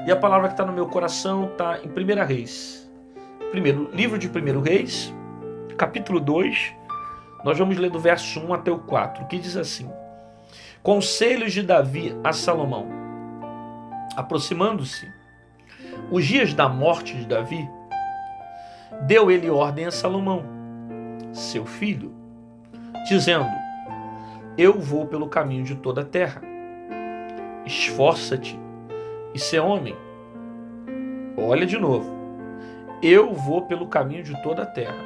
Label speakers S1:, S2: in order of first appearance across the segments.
S1: E a palavra que está no meu coração está em 1 Reis. Livro de 1 Reis, capítulo 2, nós vamos ler do verso 1 até o 4, que diz assim: Conselhos de Davi a Salomão. Aproximando-se os dias da morte de Davi, deu ele ordem a Salomão, seu filho, dizendo: Eu vou pelo caminho de toda a terra. Esforça-te e sê homem. Olha de novo. Eu vou pelo caminho de toda a terra.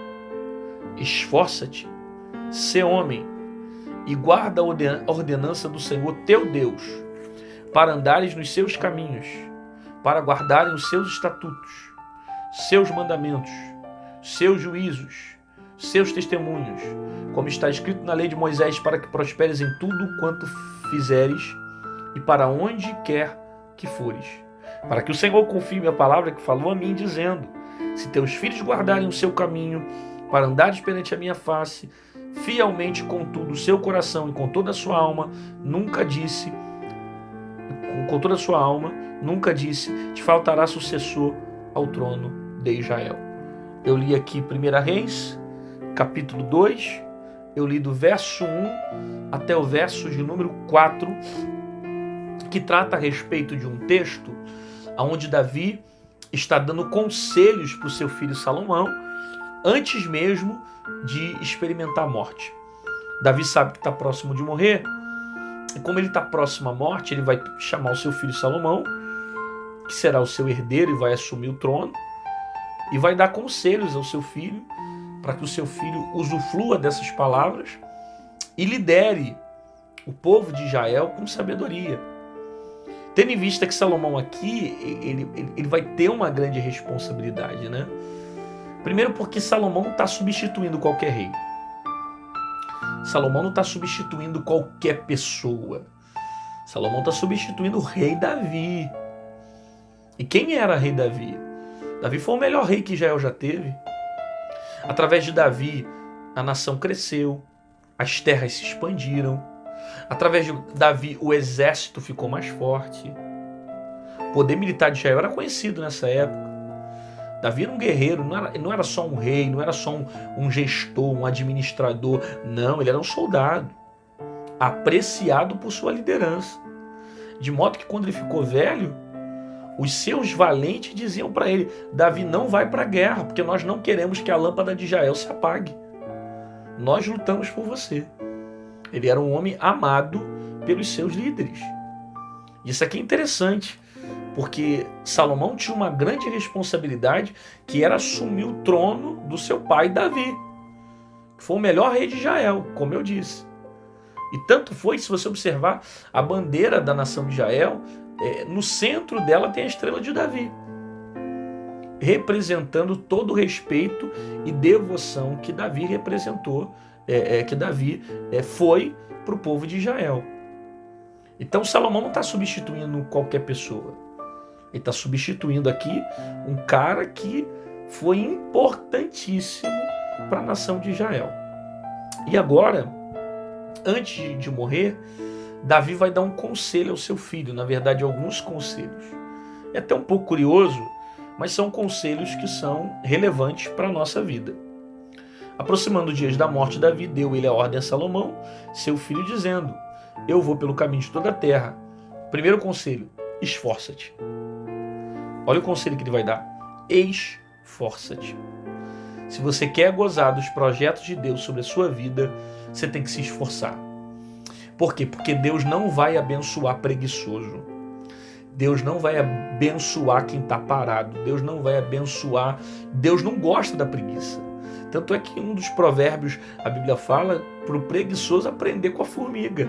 S1: Esforça-te, sê homem, e guarda a ordenança do Senhor teu Deus, para andares nos seus caminhos, para guardarem os seus estatutos, seus mandamentos, seus juízos, seus testemunhos, como está escrito na lei de Moisés, para que prosperes em tudo quanto fizeres e para onde quer que fores. Para que o Senhor confirme a palavra que falou a mim, dizendo: Se teus filhos guardarem o seu caminho, para andares perante a minha face, fielmente com todo o seu coração e com toda a sua alma, nunca disse, te faltará sucessor ao trono de Israel. Eu li aqui 1 Reis, capítulo 2, eu li do verso 1 até o verso de número 4, que trata a respeito de um texto onde Davi está dando conselhos para o seu filho Salomão, antes mesmo de experimentar a morte. Davi sabe que está próximo de morrer, e como ele está próximo à morte, ele vai chamar o seu filho Salomão, que será o seu herdeiro e vai assumir o trono, e vai dar conselhos ao seu filho, para que o seu filho usufrua dessas palavras e lidere o povo de Israel com sabedoria. Tendo em vista que Salomão aqui, ele vai ter uma grande responsabilidade, né? Primeiro porque Salomão não está substituindo qualquer rei. Salomão não está substituindo qualquer pessoa. Salomão está substituindo o rei Davi. E quem era rei Davi? Davi foi o melhor rei que Israel já teve. Através de Davi, a nação cresceu, as terras se expandiram. Através de Davi, o exército ficou mais forte. O poder militar de Israel era conhecido nessa época. Davi era um guerreiro, não era só um rei, não era só um gestor, um administrador. Não, ele era um soldado, apreciado por sua liderança. De modo que quando ele ficou velho, os seus valentes diziam para ele: Davi, não vai para a guerra, porque nós não queremos que a lâmpada de Israel se apague. Nós lutamos por você. Ele era um homem amado pelos seus líderes. Isso aqui é interessante, porque Salomão tinha uma grande responsabilidade, que era assumir o trono do seu pai Davi, que foi o melhor rei de Israel, como eu disse. E tanto foi, se você observar a bandeira da nação de Israel, no centro dela tem a estrela de Davi, representando todo o respeito e devoção que Davi representou, que Davi foi para o povo de Israel. Então Salomão não está substituindo qualquer pessoa. Ele está substituindo aqui um cara que foi importantíssimo para a nação de Israel. E agora, antes de morrer, Davi vai dar um conselho ao seu filho, na verdade alguns conselhos. É até um pouco curioso, mas são conselhos que são relevantes para a nossa vida. Aproximando os dias da morte de Davi, deu ele a ordem a Salomão, seu filho, dizendo: Eu vou pelo caminho de toda a terra. Primeiro conselho: esforça-te. Olha o conselho que ele vai dar: esforça-te. Se você quer gozar dos projetos de Deus sobre a sua vida, você tem que se esforçar. Por quê? Porque Deus não vai abençoar preguiçoso. Deus não vai abençoar quem está parado. Deus não vai abençoar. Deus não gosta da preguiça. Tanto é que um dos provérbios, a Bíblia fala para o preguiçoso aprender com a formiga.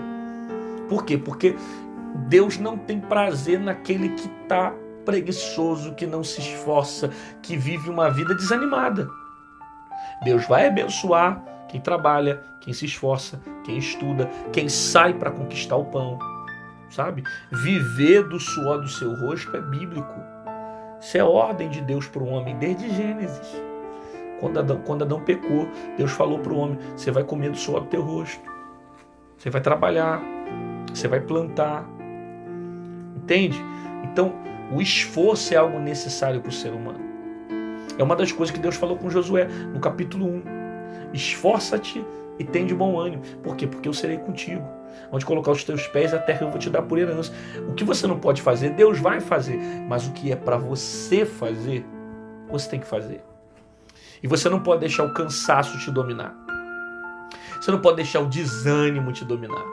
S1: Por quê? Porque Deus não tem prazer naquele que está preguiçoso, que não se esforça, que vive uma vida desanimada. Deus vai abençoar quem trabalha, quem se esforça, quem estuda, quem sai para conquistar o pão. Sabe? Viver do suor do seu rosto é bíblico. Isso é ordem de Deus para o homem desde Gênesis. Quando Adão pecou, Deus falou para o homem: você vai comer do suor do teu rosto. Você vai trabalhar, você vai plantar. Entende? Então, o esforço é algo necessário para o ser humano. É uma das coisas que Deus falou com Josué no capítulo 1. Esforça-te e tem de bom ânimo. Por quê? Porque eu serei contigo. Onde colocar os teus pés, a terra eu vou te dar por herança. O que você não pode fazer, Deus vai fazer. Mas o que é para você fazer, você tem que fazer. E você não pode deixar o cansaço te dominar. Você não pode deixar o desânimo te dominar.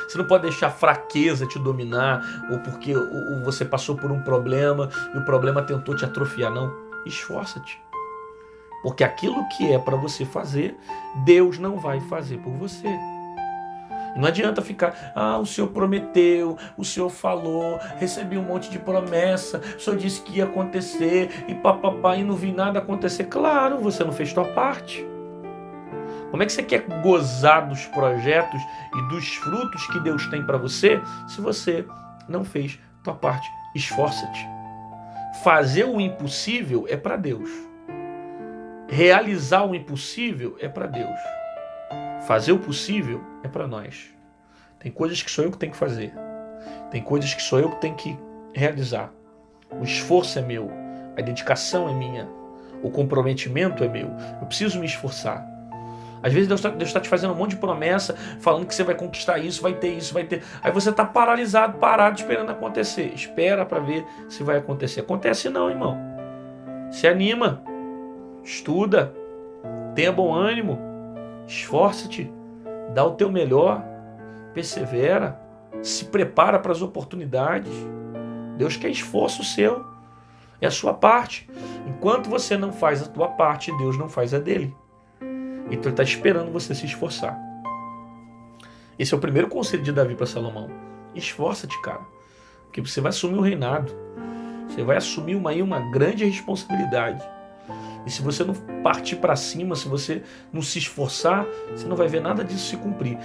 S1: Você não pode deixar a fraqueza te dominar, ou porque você passou por um problema e o problema tentou te atrofiar. Não, esforça-te. Porque aquilo que é para você fazer, Deus não vai fazer por você. Não adianta ficar, o Senhor prometeu, o Senhor falou, recebi um monte de promessa, o Senhor disse que ia acontecer, e papapá, e não vi nada acontecer. Claro, você não fez tua parte. Como é que você quer gozar dos projetos e dos frutos que Deus tem para você, se você não fez tua parte? Esforça-te. Fazer o impossível é para Deus. Realizar o impossível é para Deus. Fazer o possível é para nós. Tem coisas que sou eu que tenho que fazer. Tem coisas que sou eu que tenho que realizar. O esforço é meu. A dedicação é minha. O comprometimento é meu. Eu preciso me esforçar. Às vezes Deus está te fazendo um monte de promessa, falando que você vai conquistar isso, vai ter isso, vai ter... Aí você está paralisado, parado, esperando acontecer. Espera para ver se vai acontecer. Acontece não, irmão. Se anima. Estuda. Tenha bom ânimo. Esforça-te. Dá o teu melhor. Persevera. Se prepara para as oportunidades. Deus quer esforço seu. É a sua parte. Enquanto você não faz a tua parte, Deus não faz a dele. Então ele está esperando você se esforçar. Esse é o primeiro conselho de Davi para Salomão. Esforça-te, cara. Porque você vai assumir o reinado. Você vai assumir uma grande responsabilidade. E se você não partir para cima, se você não se esforçar, você não vai ver nada disso se cumprir.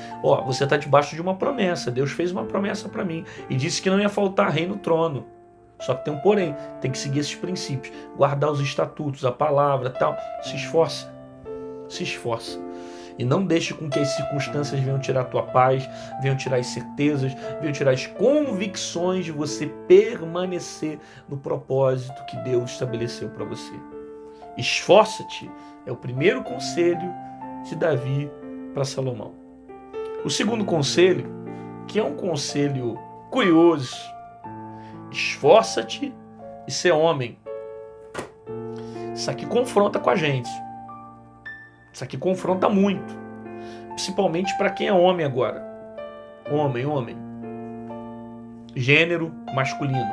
S1: Você está debaixo de uma promessa. Deus fez uma promessa para mim. E disse que não ia faltar rei no trono. Só que tem um porém. Tem que seguir esses princípios. Guardar os estatutos, a palavra, tal. Se esforça. Se esforça. E não deixe com que as circunstâncias venham tirar a tua paz, venham tirar as certezas, venham tirar as convicções de você permanecer no propósito que Deus estabeleceu para você. Esforça-te é o primeiro conselho de Davi para Salomão. O segundo conselho, que é um conselho curioso, esforça-te e ser homem. Isso aqui confronta com a gente. Isso aqui confronta muito. Principalmente para quem é homem agora. Homem. Gênero masculino.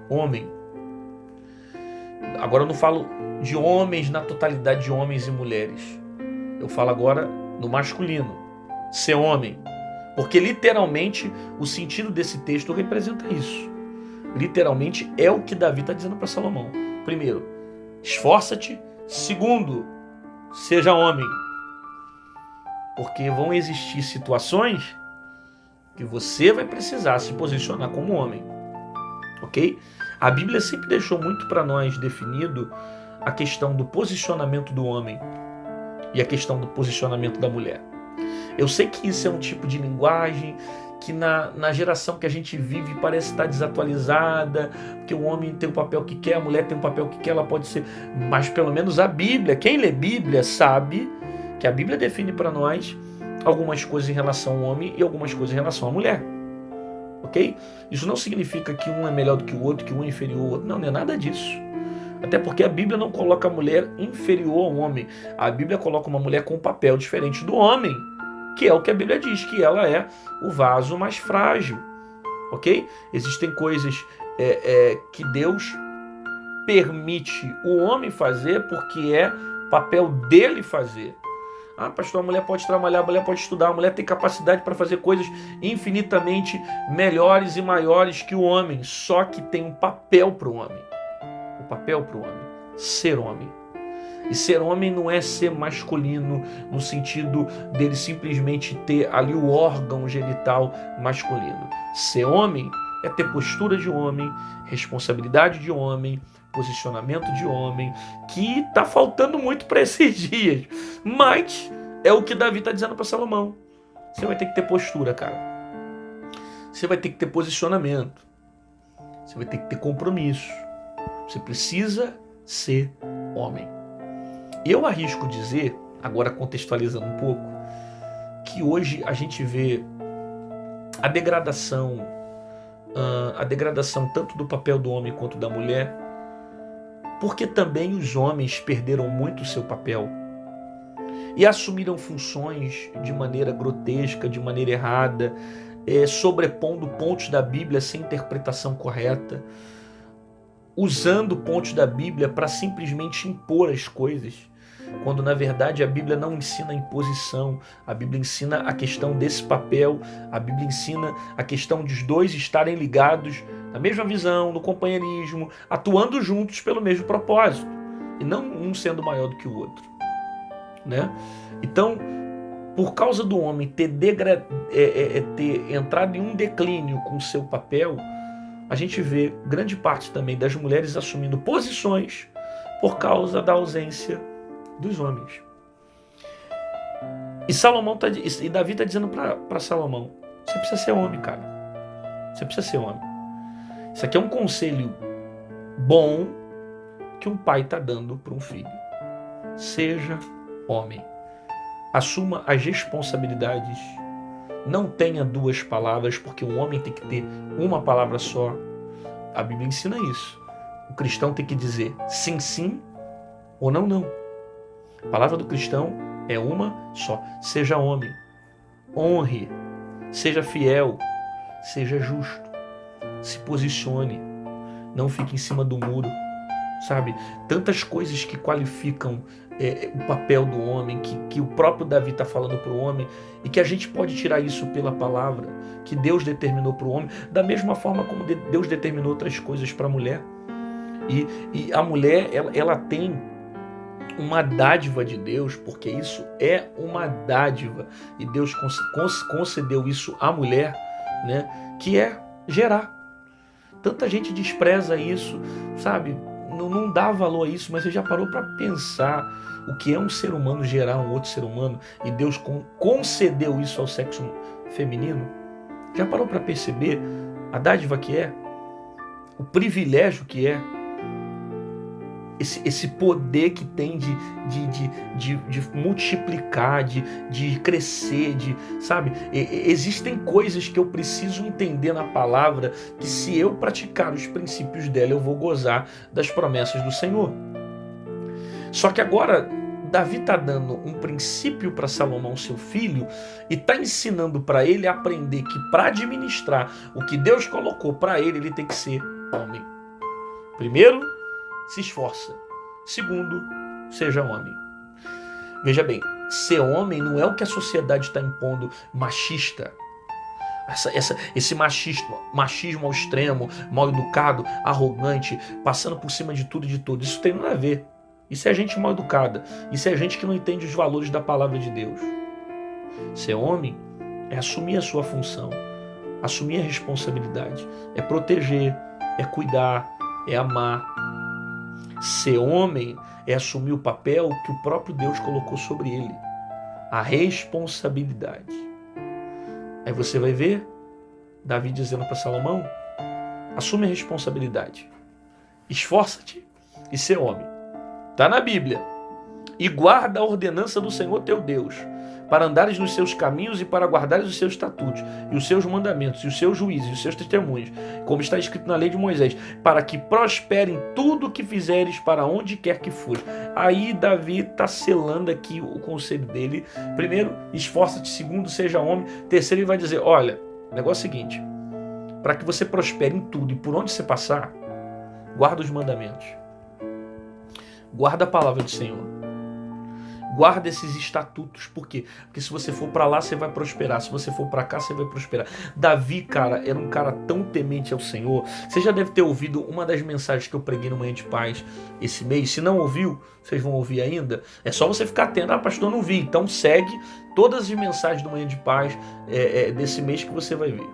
S1: Homem. Agora eu não falo de homens na totalidade de homens e mulheres. Eu falo agora no masculino. Ser homem. Porque literalmente o sentido desse texto representa isso. Literalmente é o que Davi está dizendo para Salomão. Primeiro, esforça-te. Segundo, seja homem. Porque vão existir situações que você vai precisar se posicionar como homem. Ok? A Bíblia sempre deixou muito para nós definido a questão do posicionamento do homem e a questão do posicionamento da mulher. Eu sei que isso é um tipo de linguagem que na geração que a gente vive parece estar desatualizada, porque o homem tem o papel que quer, a mulher tem o papel que quer, ela pode ser... Mas pelo menos a Bíblia, quem lê Bíblia sabe que a Bíblia define para nós algumas coisas em relação ao homem e algumas coisas em relação à mulher. Ok? Isso não significa que um é melhor do que o outro, que um é inferior ao outro. Não, não é nada disso. Até porque a Bíblia não coloca a mulher inferior ao homem. A Bíblia coloca uma mulher com um papel diferente do homem, que é o que a Bíblia diz, que ela é o vaso mais frágil. Ok? Existem coisas que Deus permite o homem fazer porque é papel dele fazer. Pastor, a mulher pode trabalhar, a mulher pode estudar, a mulher tem capacidade para fazer coisas infinitamente melhores e maiores que o homem, só que tem um papel para o homem. O papel para o homem, ser homem. E ser homem não é ser masculino no sentido dele simplesmente ter ali o órgão genital masculino. Ser homem é ter postura de homem, responsabilidade de homem, posicionamento de homem, que está faltando muito para esses dias. Mas é o que Davi está dizendo para Salomão. Você vai ter que ter postura, cara. Você vai ter que ter posicionamento. Você vai ter que ter compromisso. Você precisa ser homem. Eu arrisco dizer, agora contextualizando um pouco, que hoje a gente vê a degradação tanto do papel do homem quanto da mulher, porque também os homens perderam muito o seu papel e assumiram funções de maneira grotesca, de maneira errada, sobrepondo pontos da Bíblia sem interpretação correta, usando pontos da Bíblia para simplesmente impor as coisas, quando na verdade a Bíblia não ensina a imposição, a Bíblia ensina a questão desse papel, a Bíblia ensina a questão dos dois estarem ligados na mesma visão, no companheirismo, atuando juntos pelo mesmo propósito, e não um sendo maior do que o outro, né? Então, por causa do homem ter entrado em um declínio com o seu papel, a gente vê grande parte também das mulheres assumindo posições por causa da ausência dos homens. E Davi está dizendo para Salomão: você precisa ser homem, cara. Você precisa ser homem. Isso aqui é um conselho bom que um pai está dando para um filho. Seja homem. Assuma as responsabilidades. Não tenha duas palavras, porque o homem tem que ter uma palavra só. A Bíblia ensina isso. O cristão tem que dizer sim, sim ou não, não. A palavra do cristão é uma só. Seja homem. Honre. Seja fiel. Seja justo. Se posicione. Não fique em cima do muro. Sabe? Tantas coisas que qualificam o papel do homem, que o próprio Davi está falando para o homem, e que a gente pode tirar isso pela palavra, que Deus determinou para o homem, da mesma forma como Deus determinou outras coisas para a mulher. E a mulher, ela tem uma dádiva de Deus, porque isso é uma dádiva, e Deus concedeu isso à mulher, né, que é gerar. Tanta gente despreza isso, sabe? Não dá valor a isso, mas você já parou para pensar o que é um ser humano gerar um outro ser humano, e Deus concedeu isso ao sexo feminino? Já parou para perceber a dádiva que é? O privilégio que é? Esse poder que tem de multiplicar, de crescer, sabe? Existem coisas que eu preciso entender na palavra, que se eu praticar os princípios dela, eu vou gozar das promessas do Senhor. Só que agora, Davi está dando um princípio para Salomão, seu filho, e está ensinando para ele a aprender que para administrar o que Deus colocou para ele tem que ser homem. Primeiro, se esforça. Segundo, seja homem. Veja bem, ser homem não é o que a sociedade está impondo, machista. Esse machismo ao extremo, mal educado, arrogante, passando por cima de tudo e de todos. Isso tem nada a ver. Isso é gente mal educada. Isso é gente que não entende os valores da palavra de Deus. Ser homem é assumir a sua função, assumir a responsabilidade, é proteger, é cuidar, é amar. Ser homem é assumir o papel que o próprio Deus colocou sobre ele, a responsabilidade. Aí você vai ver Davi dizendo para Salomão: assume a responsabilidade, esforça-te e ser homem. Está na Bíblia. E guarda a ordenança do Senhor teu Deus, para andares nos seus caminhos e para guardares os seus estatutos, e os seus mandamentos, e os seus juízos, e os seus testemunhos, como está escrito na lei de Moisés, para que prospere em tudo o que fizeres, para onde quer que fores. Aí Davi está selando aqui o conselho dele. Primeiro, esforça-te. Segundo, seja homem. Terceiro, ele vai dizer: olha, o negócio é o seguinte, para que você prospere em tudo e por onde você passar, guarda os mandamentos, guarda a palavra do Senhor, guarda esses estatutos. Por quê? Porque se você for para lá, você vai prosperar. Se você for para cá, você vai prosperar. Davi, cara, era um cara tão temente ao Senhor. Você já deve ter ouvido uma das mensagens que eu preguei no Manhã de Paz esse mês. Se não ouviu, vocês vão ouvir ainda. É só você ficar atento. Ah, pastor, não vi. Então segue todas as mensagens do Manhã de Paz desse mês que você vai ver.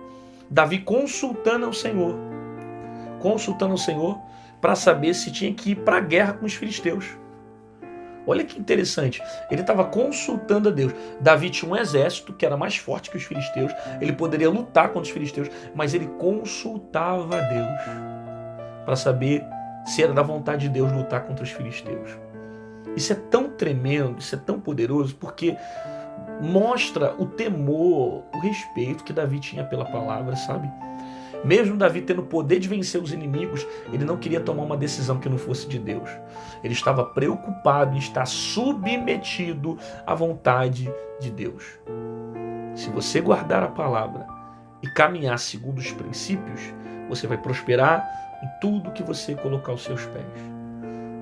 S1: Davi consultando ao Senhor. Consultando ao Senhor para saber se tinha que ir para a guerra com os filisteus. Olha que interessante, ele estava consultando a Deus. Davi tinha um exército que era mais forte que os filisteus, ele poderia lutar contra os filisteus, mas ele consultava a Deus. para saber se era da vontade de Deus lutar contra os filisteus. Isso é tão tremendo, isso é tão poderoso, porque mostra o temor, o respeito que Davi tinha pela palavra, sabe? Mesmo Davi tendo o poder de vencer os inimigos, ele não queria tomar uma decisão que não fosse de Deus. Ele estava preocupado em estar submetido à vontade de Deus. Se você guardar a palavra e caminhar segundo os princípios, você vai prosperar em tudo que você colocar os seus pés.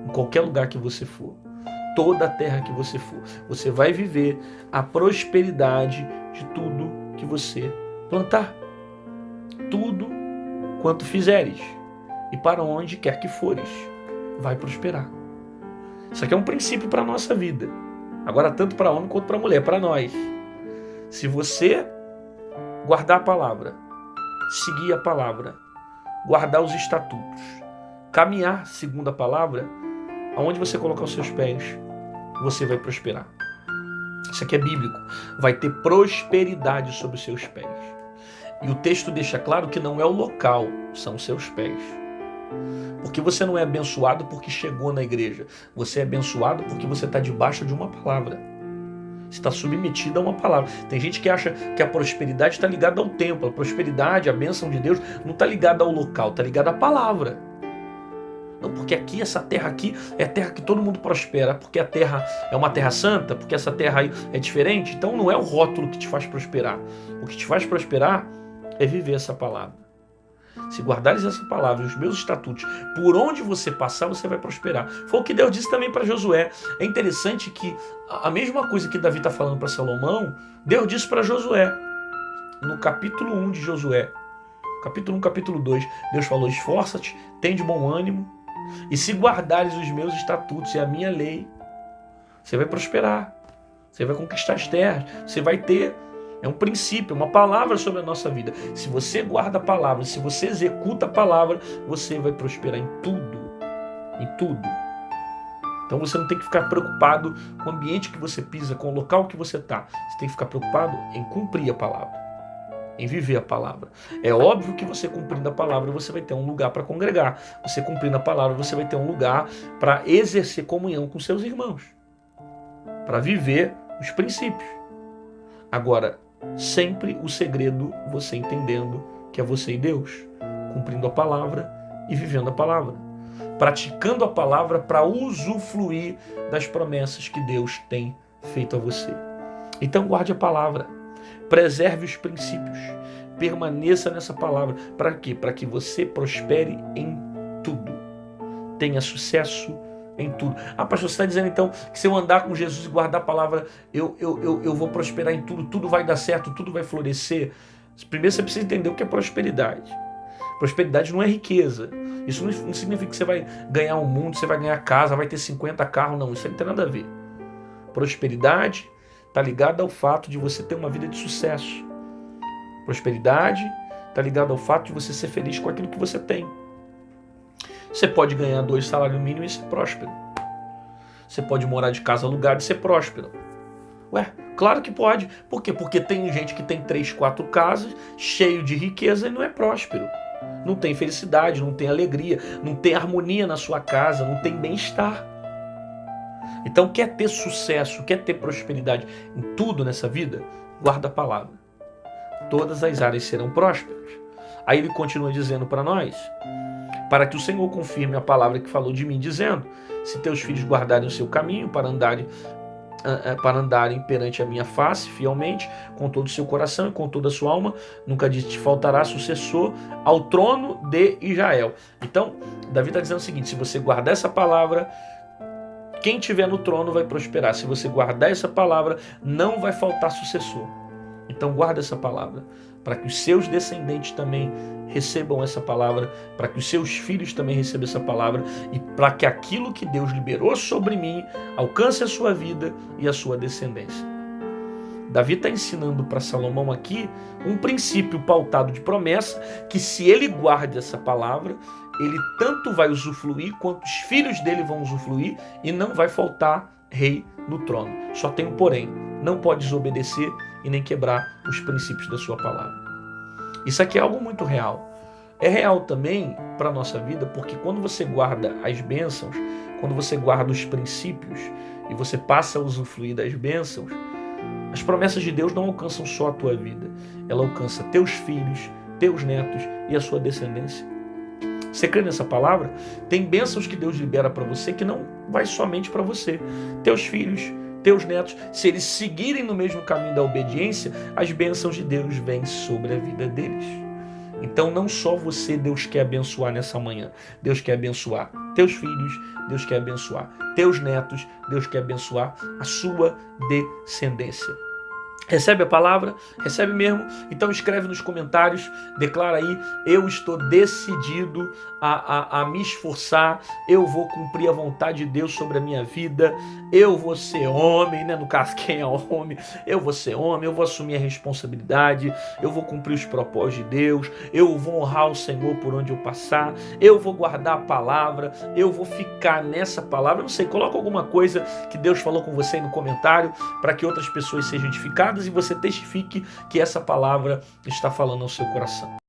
S1: Em qualquer lugar que você for. Toda a terra que você for. Você vai viver a prosperidade de tudo que você plantar. Tudo quanto fizeres, e para onde quer que fores, vai prosperar. Isso aqui é um princípio para a nossa vida. Agora, tanto para homem quanto para mulher, para nós. Se você guardar a palavra, seguir a palavra, guardar os estatutos, caminhar segundo a palavra, aonde você colocar os seus pés, você vai prosperar. Isso aqui é bíblico. Vai ter prosperidade sobre os seus pés. E o texto deixa claro que não é o local, são os seus pés. Porque você não é abençoado porque chegou na igreja. Você é abençoado porque você está debaixo de uma palavra. Você está submetido a uma palavra. Tem gente que acha que a prosperidade está ligada ao templo. A prosperidade, a bênção de Deus, não está ligada ao local, está ligada à palavra. Não, porque aqui, essa terra aqui, é a terra que todo mundo prospera. Porque a terra é uma terra santa, porque essa terra aí é diferente. Então não é o rótulo que te faz prosperar. O que te faz prosperar é viver essa palavra. Se guardares essa palavra, os meus estatutos, por onde você passar, você vai prosperar. Foi o que Deus disse também para Josué. É interessante que a mesma coisa que Davi está falando para Salomão, Deus disse para Josué. No capítulo 1 de Josué, capítulo 1, capítulo 2, Deus falou: esforça-te, tem de bom ânimo, e se guardares os meus estatutos e a minha lei, você vai prosperar, você vai conquistar as terras, você vai ter. É um princípio, uma palavra sobre a nossa vida. Se você guarda a palavra, se você executa a palavra, você vai prosperar em tudo. Em tudo. Então você não tem que ficar preocupado com o ambiente que você pisa, com o local que você está. Você tem que ficar preocupado em cumprir a palavra, em viver a palavra. É óbvio que você cumprindo a palavra, você vai ter um lugar para congregar. Você cumprindo a palavra, você vai ter um lugar para exercer comunhão com seus irmãos. Para viver os princípios. Agora, sempre o segredo você entendendo que é você e Deus, cumprindo a palavra e vivendo a palavra, praticando a palavra para usufruir das promessas que Deus tem feito a você. Então guarde a palavra, preserve os princípios, permaneça nessa palavra. Para quê? Para que você prospere em tudo, tenha sucesso em tudo. Ah, pastor, você está dizendo então que se eu andar com Jesus e guardar a palavra, eu vou prosperar em tudo, tudo vai dar certo, tudo vai florescer. Primeiro você precisa entender o que é prosperidade. Prosperidade não é riqueza. Isso não significa que você vai ganhar o mundo, você vai ganhar casa, vai ter 50 carros, não. Isso aí não tem nada a ver. Prosperidade está ligada ao fato de você ter uma vida de sucesso. Prosperidade está ligada ao fato de você ser feliz com aquilo que você tem. Você pode ganhar 2 salários mínimos e ser próspero. Você pode morar de casa alugada e ser próspero. Ué, claro que pode. Por quê? Porque tem gente que tem 3, 4 casas, cheio de riqueza e não é próspero. Não tem felicidade, não tem alegria, não tem harmonia na sua casa, não tem bem-estar. Então, quer ter sucesso, quer ter prosperidade em tudo nessa vida? Guarda a palavra. Todas as áreas serão prósperas. Aí ele continua dizendo para nós: para que o Senhor confirme a palavra que falou de mim, dizendo: se teus filhos guardarem o seu caminho para andarem perante a minha face fielmente, com todo o seu coração e com toda a sua alma, nunca te faltará sucessor ao trono de Israel. Então, Davi está dizendo o seguinte: se você guardar essa palavra, quem estiver no trono vai prosperar. Se você guardar essa palavra, não vai faltar sucessor. Então guarda essa palavra, para que os seus descendentes também recebam essa palavra, para que os seus filhos também recebam essa palavra, e para que aquilo que Deus liberou sobre mim alcance a sua vida e a sua descendência. Davi está ensinando para Salomão aqui um princípio pautado de promessa, que se ele guarda essa palavra, ele tanto vai usufruir quanto os filhos dele vão usufruir, e não vai faltar rei no trono. Só tem um porém: não pode desobedecer e nem quebrar os princípios da sua palavra. Isso aqui é algo muito real. É real também para a nossa vida, porque quando você guarda as bênçãos, quando você guarda os princípios e você passa a usufruir das bênçãos, as promessas de Deus não alcançam só a tua vida, ela alcança teus filhos, teus netos e a sua descendência. Você crê nessa palavra? Tem bênçãos que Deus libera para você que não vai somente para você. Teus filhos, teus netos, se eles seguirem no mesmo caminho da obediência, as bênçãos de Deus vêm sobre a vida deles. Então não só você Deus quer abençoar nessa manhã, Deus quer abençoar teus filhos, Deus quer abençoar teus netos, Deus quer abençoar a sua descendência. Recebe a palavra? Recebe mesmo? Então escreve nos comentários, declara aí, eu estou decidido a me esforçar, eu vou cumprir a vontade de Deus sobre a minha vida, eu vou ser homem, né? No caso, quem é homem, eu vou ser homem, eu vou assumir a responsabilidade, eu vou cumprir os propósitos de Deus, eu vou honrar o Senhor por onde eu passar, eu vou guardar a palavra, eu vou ficar nessa palavra, não sei, coloca alguma coisa que Deus falou com você aí no comentário, para que outras pessoas sejam edificadas e você testifique que essa palavra está falando ao seu coração.